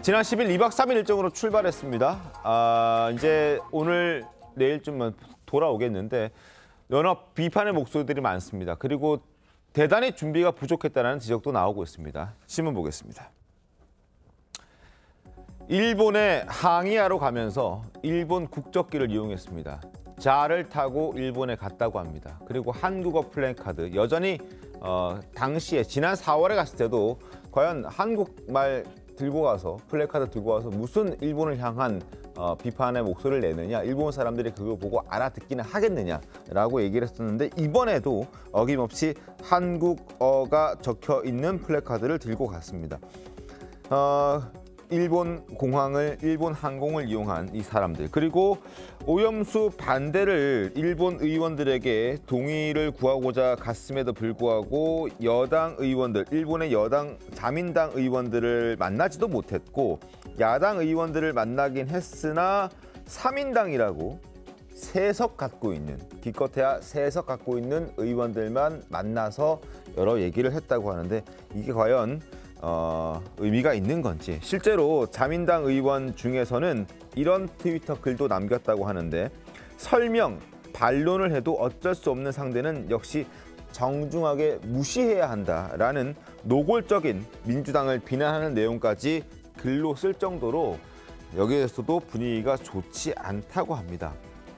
지난 10일 2박 3일 일정으로 출발했습니다. 이제 오늘 내일쯤은 돌아오겠는데 연합 비판의 목소리들이 많습니다. 그리고 대단히 준비가 부족했다는 지적도 나오고 있습니다. 신문 보겠습니다. 일본에 항의하러 가면서 일본 국적기를 이용했습니다. 자를 타고 일본에 갔다고 합니다. 그리고 한국어 플래카드 여전히 당시에 지난 4월에 갔을 때도 과연 한국말 들고 가서 플래카드 들고 와서 무슨 일본을 향한 비판의 목소리를 내느냐, 일본 사람들이 그거 보고 알아듣기는 하겠느냐라고 얘기를 했었는데 이번에도 어김없이 한국어가 적혀 있는 플래카드를 들고 갔습니다. 일본 공항을, 일본 항공을 이용한 이 사람들, 그리고 오염수 반대를 일본 의원들에게 동의를 구하고자 갔음에도 불구하고 여당 의원들, 일본의 여당 자민당 의원들을 만나지도 못했고 야당 의원들을 만나긴 했으나 3인당이라고 세석 갖고 있는, 기껏해야 세석 갖고 있는 의원들만 만나서 여러 얘기를 했다고 하는데 이게 과연 의미가 있는 건지. 실제로 자민당 의원 중에서는 이런 트위터 글도 남겼다고 하는데 설명, 반론을 해도 어쩔 수 없는 상대는 역시 정중하게 무시해야 한다라는 노골적인 민주당을 비난하는 내용까지 글로 쓸 정도로 여기에서도 분위기가 좋지 않다고 합니다.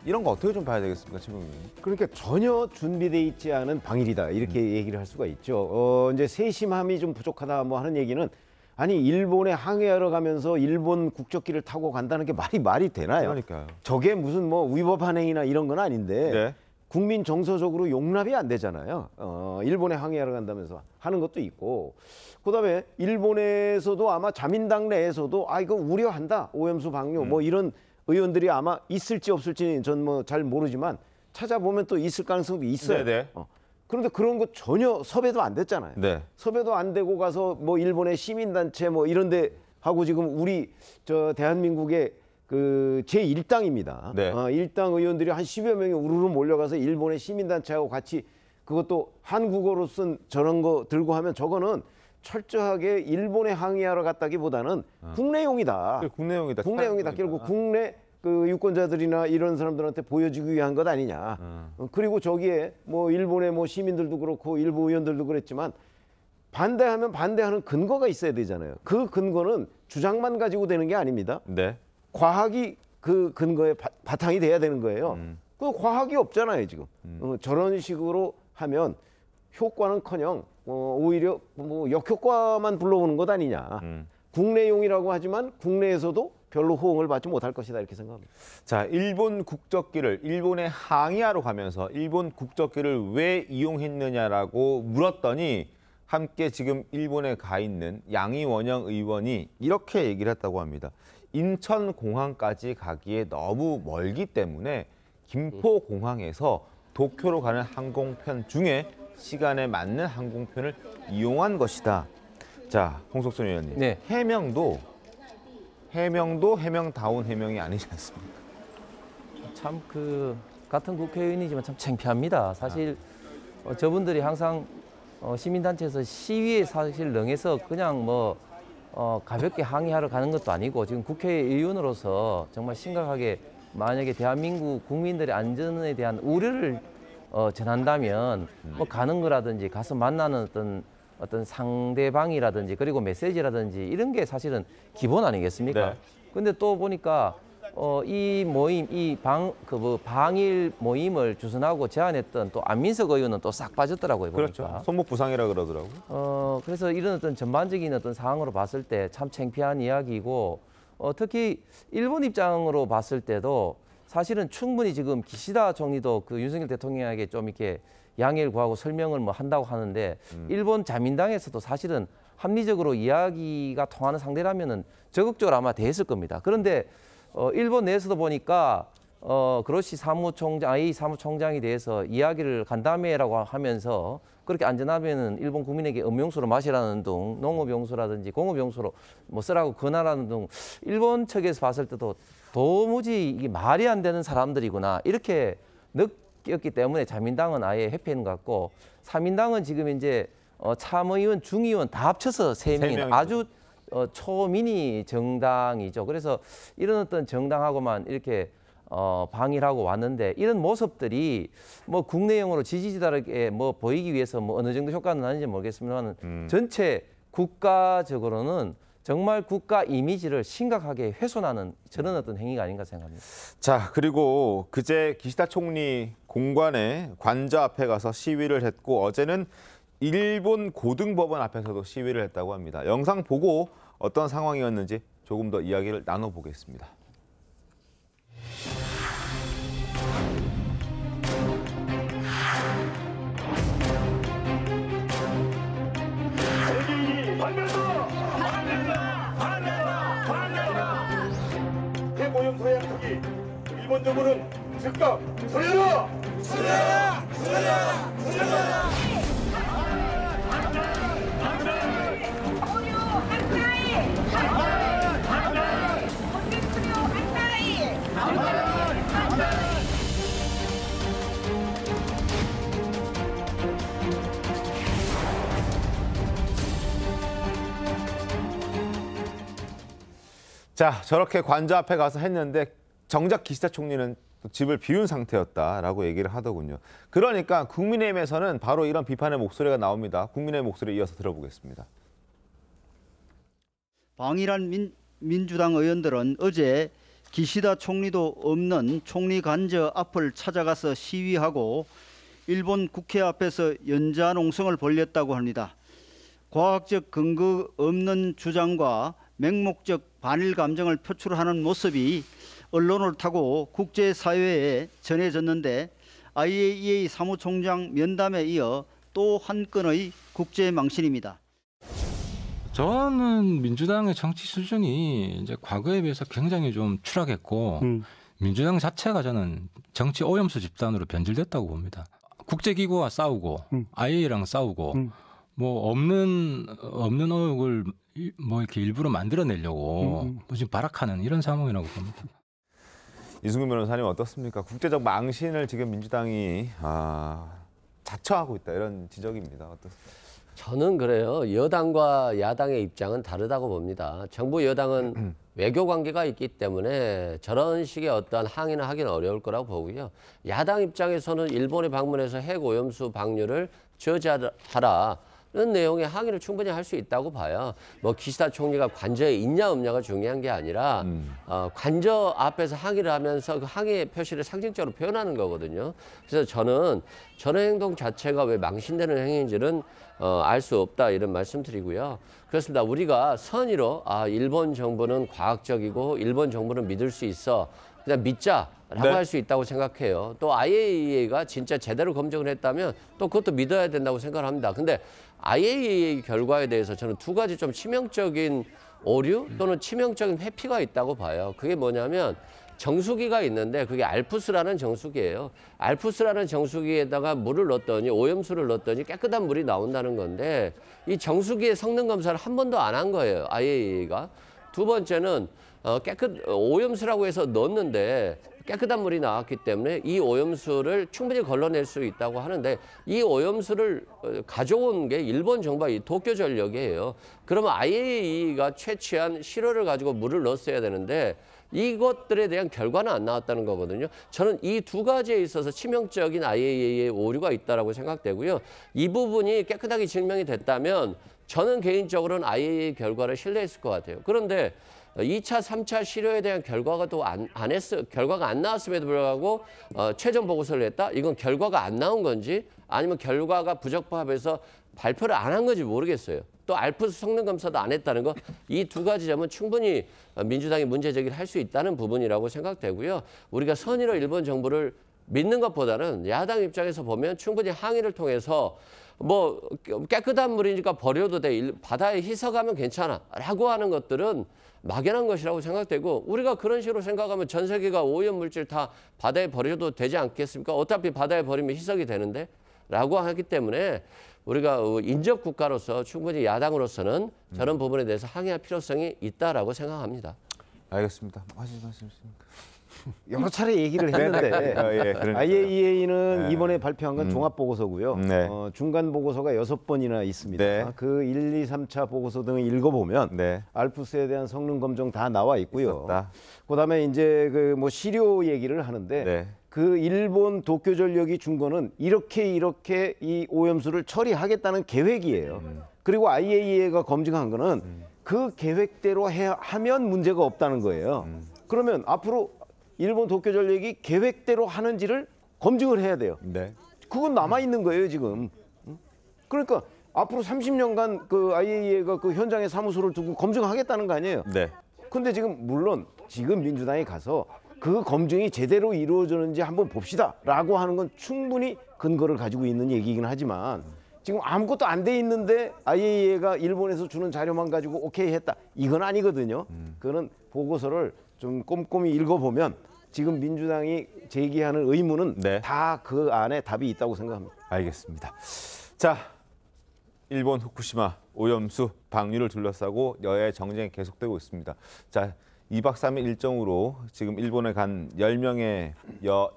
이런 거 어떻게 좀 봐야 되겠습니까, 최고위원? 그러니까 전혀 준비돼 있지 않은 방일이다 이렇게 얘기를 할 수가 있죠. 이제 세심함이 좀 부족하다 뭐 하는 얘기는, 아니 일본에 항해하러 가면서 일본 국적기를 타고 간다는 게 말이 되나요? 그러니까요. 저게 무슨 뭐 위법 한행이나 이런 건 아닌데 네. 국민 정서적으로 용납이 안 되잖아요. 일본에 항해하러 간다면서 하는 것도 있고, 그다음에 일본에서도 아마 자민당 내에서도 이거 우려한다, 오염수 방류 뭐 이런 의원들이 아마 있을지 없을지는 전 뭐 잘 모르지만 찾아보면 또 있을 가능성도 있어요. 네네. 그런데 그런 거 전혀 섭외도 안 됐잖아요. 네. 섭외도 안 되고 가서 뭐 일본의 시민단체 뭐 이런데 하고 지금 우리 저 대한민국의 그 제1당입니다. 네. 1당 의원들이 한 10여 명이 우르르 몰려가서 일본의 시민단체하고 같이 그것도 한국어로 쓴 저런 거 들고 하면 저거는 철저하게 일본에 항의하러 갔다기보다는 국내용이다. 국내용이다. 국내용이다. 결국 국내 그 유권자들이나 이런 사람들한테 보여주기 위한 것 아니냐. 그리고 저기에 뭐 일본의 뭐 시민들도 그렇고 일부 의원들도 그랬지만 반대하면 반대하는 근거가 있어야 되잖아요. 그 근거는 주장만 가지고 되는 게 아닙니다. 네. 과학이 그 근거에 바탕이 돼야 되는 거예요. 그 과학이 없잖아요 지금. 저런 식으로 하면 효과는커녕 오히려 뭐 역효과만 불러오는 것 아니냐. 국내용이라고 하지만 국내에서도 별로 호응을 받지 못할 것이다 이렇게 생각합니다. 자, 일본 국적기를 일본에 항의하러 가면서 일본 국적기를 왜 이용했느냐라고 물었더니 함께 지금 일본에 가 있는 양이원영 의원이 이렇게 얘기를 했다고 합니다. 인천공항까지 가기에 너무 멀기 때문에 김포공항에서 도쿄로 가는 항공편 중에 시간에 맞는 항공편을 이용한 것이다. 자, 홍석천 의원님. 네. 해명도 해명다운 해명이 아니지 않습니까? 참 그 같은 국회의원이지만 참 창피합니다. 사실 저분들이 항상 시민단체에서 시위에 사실 능해서 그냥 뭐 가볍게 항의하러 가는 것도 아니고 지금 국회의원으로서 정말 심각하게 만약에 대한민국 국민들의 안전에 대한 우려를 전한다면 뭐 가는 거라든지 가서 만나는 어떤 상대방이라든지 그리고 메시지라든지 이런 게 사실은 기본 아니겠습니까? 네. 근데 또 보니까 이 모임, 방일 모임을 주선하고 제안했던 또 안민석 의원은 또 싹 빠졌더라고요. 보니까. 그렇죠. 손목 부상이라 그러더라고요. 그래서 이런 어떤 전반적인 어떤 상황으로 봤을 때 참 창피한 이야기이고 특히 일본 입장으로 봤을 때도 사실은 충분히 지금 기시다 총리도 그 윤석열 대통령에게 좀 이렇게 양해를 구하고 설명을 뭐 한다고 하는데 일본 자민당에서도 사실은 합리적으로 이야기가 통하는 상대라면은 적극적으로 아마 대했을 겁니다. 그런데 일본 내에서도 보니까 그로시 아이 사무총장에 대해서 이야기를 간담회라고 하면서 그렇게 안전하면은 일본 국민에게 음용수로 마시라는 등 농업용수라든지 공업용수로 뭐 쓰라고 권하라는 등 일본 측에서 봤을 때도 도무지 이게 말이 안 되는 사람들이구나 이렇게 느꼈기 때문에 자민당은 아예 회피하는 것 같고 3인당은 지금 이제 참의원, 중의원 다 합쳐서 3명이 아주 초미니 정당이죠. 그래서 이런 어떤 정당하고만 이렇게 방위하고 왔는데 이런 모습들이 뭐 국내용으로 지지자들에게 뭐 보이기 위해서 뭐 어느 정도 효과는 나는지 모르겠습니다만 전체 국가적으로는 정말 국가 이미지를 심각하게 훼손하는 저런 어떤 행위가 아닌가 생각합니다. 자, 그리고 그제 기시다 총리 공관에 관저 앞에 가서 시위를 했고 어제는 일본 고등법원 앞에서도 시위를 했다고 합니다. 영상 보고 어떤 상황이었는지 조금 더 이야기를 나눠보겠습니다. 해고염소 약속이 일본 정부는 즉각 철회하라! 철회하라! 철회하라! 철회하라! 오류 한타이! 한타이! 본격수료 한타이! 한타이! 자, 저렇게 관저 앞에 가서 했는데 정작 기시다 총리는 또 집을 비운 상태였다라고 얘기를 하더군요. 그러니까 국민의힘에서는 바로 이런 비판의 목소리가 나옵니다. 국민의힘 목소리 이어서 들어보겠습니다. 방일한 민주당 의원들은 어제 기시다 총리도 없는 총리 관저 앞을 찾아가서 시위하고 일본 국회 앞에서 연좌농성을 벌였다고 합니다. 과학적 근거 없는 주장과 맹목적 반일 감정을 표출하는 모습이 언론을 타고 국제사회에 전해졌는데 IAEA 사무총장 면담에 이어 또 한 건의 국제망신입니다. 저는 민주당의 정치 수준이 이제 과거에 비해서 굉장히 좀 추락했고 민주당 자체가 저는 정치 오염수 집단으로 변질됐다고 봅니다. 국제기구와 싸우고 IAEA랑 싸우고 뭐 없는 의혹을 뭐 이렇게 일부러 만들어내려고 뭐 지금 발악하는 이런 상황이라고 봅니다. 이승훈 변호사님 어떻습니까? 국제적 망신을 지금 민주당이 자처하고 있다 이런 지적입니다. 어떻습니까? 저는 그래요. 여당과 야당의 입장은 다르다고 봅니다. 정부 여당은 외교 관계가 있기 때문에 저런 식의 어떠한 항의는 하기는 어려울 거라고 보고요. 야당 입장에서는 일본에 방문해서 핵오염수 방류를 저지하라. 이런 내용의 항의를 충분히 할 수 있다고 봐요. 뭐 기시다 총리가 관저에 있냐 없냐가 중요한 게 아니라 관저 앞에서 항의를 하면서 그 항의 표시를 상징적으로 표현하는 거거든요. 그래서 저는 저런 행동 자체가 왜 망신되는 행위인지는 알 수 없다 이런 말씀드리고요. 그렇습니다. 우리가 선의로 일본 정부는 과학적이고 일본 정부는 믿을 수 있어. 그냥 믿자라고 할 수 있다고 생각해요. 또 IAEA가 진짜 제대로 검증을 했다면 또 그것도 믿어야 된다고 생각을 합니다. 근데 IAEA 결과에 대해서 저는 두 가지 좀 치명적인 오류 또는 치명적인 회피가 있다고 봐요. 그게 뭐냐면 정수기가 있는데 그게 알프스라는 정수기예요. 알프스라는 정수기에다가 물을 넣었더니 오염수를 넣었더니 깨끗한 물이 나온다는 건데 이 정수기의 성능 검사를 한 번도 안 한 거예요. IAEA가. 두 번째는 오염수라고 해서 넣었는데 깨끗한 물이 나왔기 때문에 이 오염수를 충분히 걸러낼 수 있다고 하는데 이 오염수를 가져온 게 일본 정부와 이 도쿄전력이에요. 그러면 IAEA가 채취한 실효를 가지고 물을 넣었어야 되는데 이것들에 대한 결과는 안 나왔다는 거거든요. 저는 이 두 가지에 있어서 치명적인 IAEA의 오류가 있다고 생각되고요. 이 부분이 깨끗하게 증명이 됐다면 저는 개인적으로는 IAEA 결과를 신뢰했을 것 같아요. 그런데 2차, 3차 실효에 대한 결과가 결과가 안 나왔음에도 불구하고 최종 보고서를 냈다? 이건 결과가 안 나온 건지 아니면 결과가 부적합해서 발표를 안 한 건지 모르겠어요. 또 알프스 성능 검사도 안 했다는 거, 이 두 가지 점은 충분히 민주당이 문제 제기를 할 수 있다는 부분이라고 생각되고요. 우리가 선의로 일본 정부를 믿는 것보다는 야당 입장에서 보면 충분히 항의를 통해서 뭐 깨끗한 물이니까 버려도 돼, 바다에 희석하면 괜찮아 라고 하는 것들은 막연한 것이라고 생각되고, 우리가 그런 식으로 생각하면 전 세계가 오염 물질 다 바다에 버려도 되지 않겠습니까? 어차피 바다에 버리면 희석이 되는데 라고 하기 때문에 우리가 인접 국가로서 충분히 야당으로서는 저런 부분에 대해서 항의할 필요성이 있다라고 생각합니다. 알겠습니다. 하실 말씀 있습니까? 여러 차례 얘기를 했는데 예, 그러니까요. IAEA는 네. 이번에 발표한 건 종합 보고서고요. 네. 중간 보고서가 6번이나 있습니다. 네. 그 1, 2, 3차 보고서 등을 읽어보면 네. 알프스에 대한 성능 검증 다 나와 있고요. 있었다. 그다음에 이제 그 뭐 시료 얘기를 하는데 네. 그 일본 도쿄전력이 준 거는 이렇게 이 오염수를 처리하겠다는 계획이에요. 그리고 IAEA가 검증한 거는 그 계획대로 하면 문제가 없다는 거예요. 그러면 앞으로 일본 도쿄전력이 계획대로 하는지를 검증을 해야 돼요. 네. 그건 남아 있는 거예요 지금. 그러니까 앞으로 30년간 그 IAEA가 그 현장에 사무소를 두고 검증하겠다는 거 아니에요. 네. 근데 지금 물론 지금 민주당이 가서 그 검증이 제대로 이루어졌는지 한번 봅시다라고 하는 건 충분히 근거를 가지고 있는 얘기이긴 하지만 지금 아무것도 안 돼 있는데 IAEA가 일본에서 주는 자료만 가지고 오케이 했다. 이건 아니거든요. 그거는 보고서를 좀 꼼꼼히 읽어보면 지금 민주당이 제기하는 의문은 네. 다 그 안에 답이 있다고 생각합니다. 알겠습니다. 자, 일본 후쿠시마 오염수 방류를 둘러싸고 여야의 정쟁이 계속되고 있습니다. 자, 2박 3일 일정으로 지금 일본에 간 10명의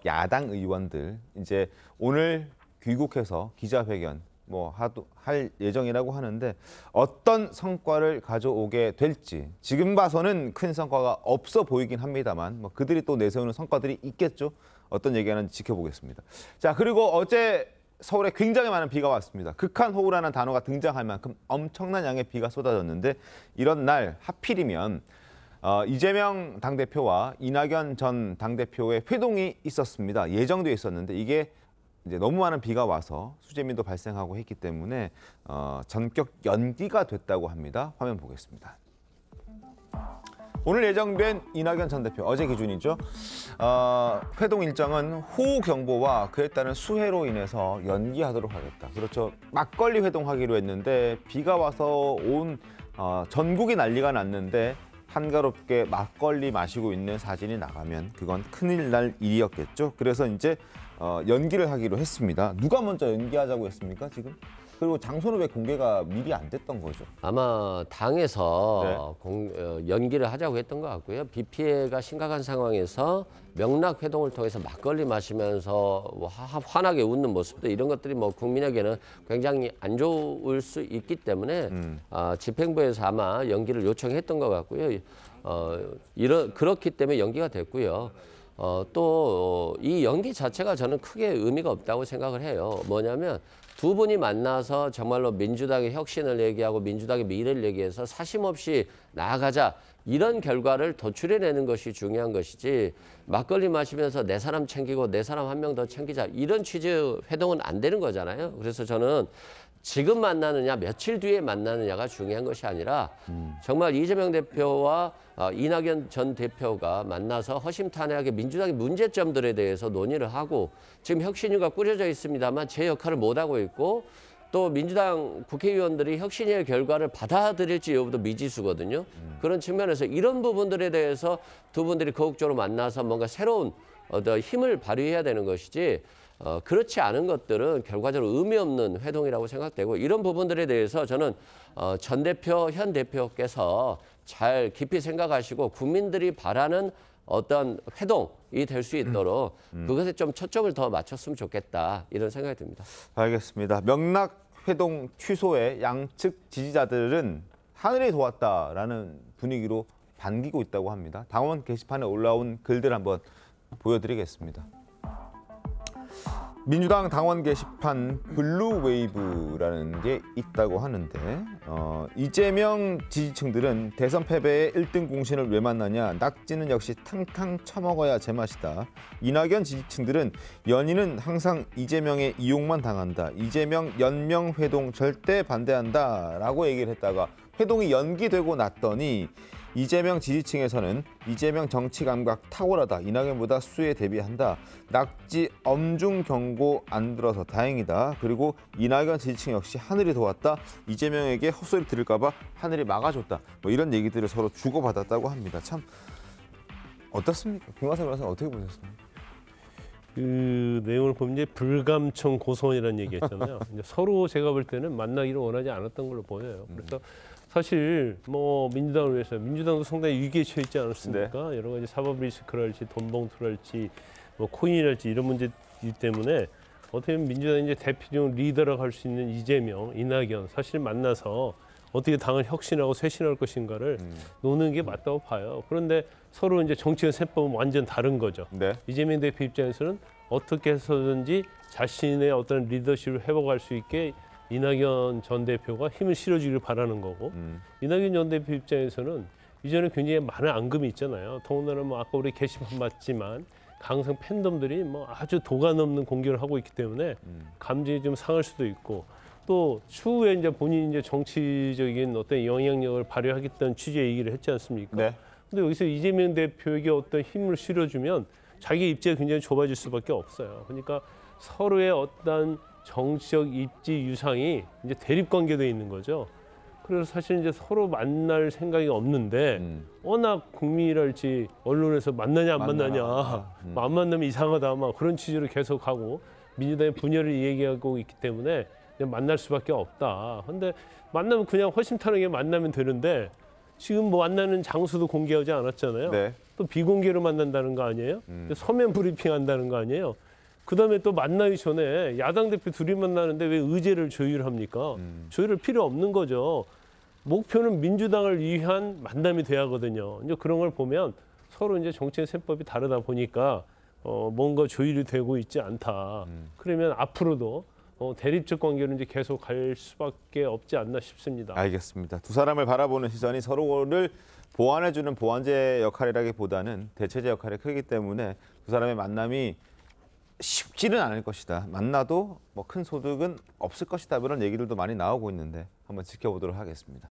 야당 의원들 이제 오늘 귀국해서 기자회견 할 예정이라고 하는데 어떤 성과를 가져오게 될지 지금 봐서는 큰 성과가 없어 보이긴 합니다만 그들이 또 내세우는 성과들이 있겠죠. 어떤 얘기하는지 지켜보겠습니다. 자, 그리고 어제 서울에 굉장히 많은 비가 왔습니다. 극한호우라는 단어가 등장할 만큼 엄청난 양의 비가 쏟아졌는데 이런 날 하필이면 이재명 당대표와 이낙연 전 당대표의 회동이 있었습니다. 예정돼 있었는데 이게 이제 너무 많은 비가 와서 수재민도 발생하고 했기 때문에 전격 연기가 됐다고 합니다. 화면 보겠습니다. 오늘 예정된 이낙연 전 대표 어제 기준이죠. 회동 일정은 호우 경보와 그에 따른 수해로 인해서 연기하도록 하겠다. 그렇죠. 막걸리 회동하기로 했는데 비가 와서 온 전국이 난리가 났는데 한가롭게 막걸리 마시고 있는 사진이 나가면 그건 큰일 날 일이었겠죠. 그래서 이제 연기를 하기로 했습니다. 누가 먼저 연기하자고 했습니까, 지금? 그리고 장소는 왜 공개가 미리 안 됐던 거죠? 아마 당에서 연기를 하자고 했던 것 같고요. 비 피해가 심각한 상황에서 명락 회동을 통해서 막걸리 마시면서 환하게 웃는 모습들 이런 것들이 국민에게는 굉장히 안 좋을 수 있기 때문에 집행부에서 아마 연기를 요청했던 것 같고요. 그렇기 때문에 연기가 됐고요. 또 이 연기 자체가 저는 크게 의미가 없다고 생각을 해요. 뭐냐면 두 분이 만나서 정말로 민주당의 혁신을 얘기하고 민주당의 미래를 얘기해서 사심없이 나아가자 이런 결과를 도출해내는 것이 중요한 것이지 막걸리 마시면서 내 사람 챙기고 내 사람 한 명 더 챙기자 이런 취지의 회동은 안 되는 거잖아요. 그래서 저는 지금 만나느냐 며칠 뒤에 만나느냐가 중요한 것이 아니라 정말 이재명 대표와 이낙연 전 대표가 만나서 허심탄회하게 민주당의 문제점들에 대해서 논의를 하고 지금 혁신위가 꾸려져 있습니다만 제 역할을 못하고 있고 또 민주당 국회의원들이 혁신위의 결과를 받아들일지 여부도 미지수거든요. 그런 측면에서 이런 부분들에 대해서 두 분들이 거국적으로 만나서 뭔가 새로운 힘을 발휘해야 되는 것이지 그렇지 않은 것들은 결과적으로 의미 없는 회동이라고 생각되고 이런 부분들에 대해서 저는 전 대표, 현 대표께서 잘 깊이 생각하시고 국민들이 바라는 어떤 회동이 될 수 있도록 그것에 좀 초점을 더 맞췄으면 좋겠다 이런 생각이 듭니다. 알겠습니다. 명락 회동 취소에 양측 지지자들은 하늘이 도왔다라는 분위기로 반기고 있다고 합니다. 당원 게시판에 올라온 글들 한번 보여드리겠습니다. 민주당 당원 게시판 블루웨이브라는 게 있다고 하는데 이재명 지지층들은 대선 패배의 1등 공신을 왜 만나냐. 낙지는 역시 탕탕 쳐먹어야 제맛이다. 이낙연 지지층들은 연인은 항상 이재명의 이용만 당한다. 이재명 연명 회동 절대 반대한다 라고 얘기를 했다가 회동이 연기되고 났더니 이재명 지지층에서는 이재명 정치 감각 탁월하다. 이낙연보다 수에 대비한다. 낙지 엄중 경고 안 들어서 다행이다. 그리고 이낙연 지지층 역시 하늘이 도왔다. 이재명에게 헛소리 들을까 봐 하늘이 막아줬다. 이런 얘기들을 서로 주고받았다고 합니다. 참 어떻습니까? 김광석 변호사는 어떻게 보셨어요? 그 내용을 보면 이제 불감청 고소원이라는 얘기했잖아요. 이제 서로 제가 볼 때는 만나기를 원하지 않았던 걸로 보여요. 그래서 사실 뭐 민주당을 위해서 민주당도 상당히 위기에 처했지 않았습니까? 여러 가지 사법 리스크랄지 돈봉투랄지 뭐 코인이랄지 이런 문제이기 때문에 어떻게 보면 민주당 이제 대표적 리더라고 할 수 있는 이재명, 이낙연 사실 만나서 어떻게 당을 혁신하고 쇄신할 것인가를 노는 게 맞다고 봐요. 그런데 서로 이제 정치의 세법은 완전 다른 거죠. 네. 이재명 대표 입장에서는 어떻게 해서든지 자신의 어떤 리더십을 회복할 수 있게 이낙연 전 대표가 힘을 실어주기를 바라는 거고 이낙연 전 대표 입장에서는 이전에 굉장히 많은 앙금이 있잖아요. 더군다나 뭐 아까 우리 게시판 봤지만 강성 팬덤들이 뭐 아주 도가 넘는 공격을 하고 있기 때문에 감정이 좀 상할 수도 있고 또 추후에 이제 본인이 이제 정치적인 어떤 영향력을 발휘하겠다는 취지의 얘기를 했지 않습니까? 네. 근데 여기서 이재명 대표에게 어떤 힘을 실어주면 자기 입지가 굉장히 좁아질 수밖에 없어요. 그러니까 서로의 어떤 정치적 입지 유상이 이제 대립 관계돼 있는 거죠. 그래서 사실 이제 서로 만날 생각이 없는데 워낙 국민이랄지 언론에서 만나냐 안 만나냐, 뭐안 만나면 이상하다 막 그런 취지로 계속 가고 민주당의 분열을 얘기하고 있기 때문에 그냥 만날 수밖에 없다. 근데 만나면 그냥 허심탄회하게 만나면 되는데 지금 뭐 만나는 장소도 공개하지 않았잖아요. 네. 또 비공개로 만난다는 거 아니에요? 서면 브리핑 한다는 거 아니에요? 그다음에 또 만나기 전에 야당 대표 둘이 만나는데 왜 의제를 조율합니까? 조율할 필요 없는 거죠. 목표는 민주당을 위한 만남이 돼야 하거든요. 이제 그런 걸 보면 서로 이제 정치의 셈법이 다르다 보니까 뭔가 조율이 되고 있지 않다. 그러면 앞으로도 대립적 관계는 이제 계속 갈 수밖에 없지 않나 싶습니다. 알겠습니다. 두 사람을 바라보는 시선이 서로를 보완해주는 보완제 역할이라기보다는 대체제 역할이 크기 때문에 두 사람의 만남이 쉽지는 않을 것이다. 만나도 뭐 큰 소득은 없을 것이다. 이런 얘기들도 많이 나오고 있는데 한번 지켜보도록 하겠습니다.